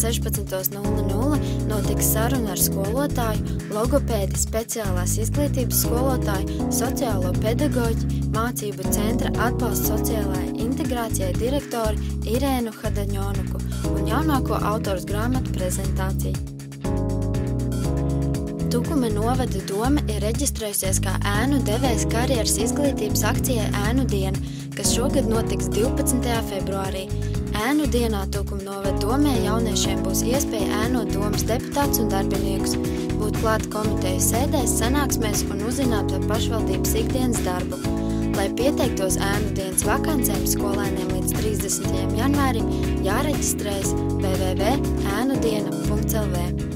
16:00 notiks saruna ar skolotāju, logopēdi, speciālās izglītības skolotāju, sociālo pedagoģi, mācību centra atbalsta sociālajai integrācijai direktori Irēnu Hadaņonuku un jaunāko autors grāmatu prezentāciju. Tukuma novada doma ir reģistrējusies kā ēnu devējs karjeras izglītības akcijai Ēnu diena, kas šogad notiks 12. februārī. Ēnu dienā Tukuma novada domē jauniešiem būs iespēja ēnot domas deputātus un darbiniekus, būt klāt komiteju sēdēs, sanāksmēs un uzzināt par pašvaldības ikdienas darbu. Lai pieteiktos Ēnu dienas vakancēm skolēniem līdz 30. janvārim, jāreģistrējas www.ēnudiena.lv.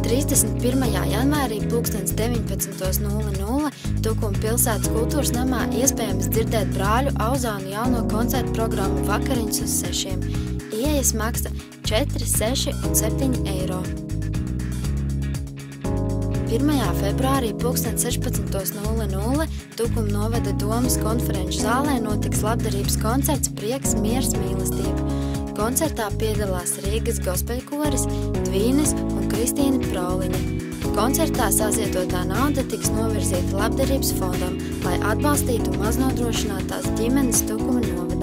31. janvārī 19:00 Tukuma pilsētas kultūras namā iespējams dzirdēt brāļu Auzānu jauno koncertu programmu Vakariņas uz 6. Ieejas maksa 4, 6 un 7 eiro. 1. februārī 16:00 Tukuma novada domas konferenču zālē notiks labdarības koncerts Prieks, miers, mīlestība. Koncertā piedalās Rīgas gospeļkoris, Dvīnes un Kristīna Prauliņa. Koncertā saziedotā nauda tiks novirzīta labdarības fondam, lai atbalstītu maznodrošinātās ģimenes Tukuma novadā.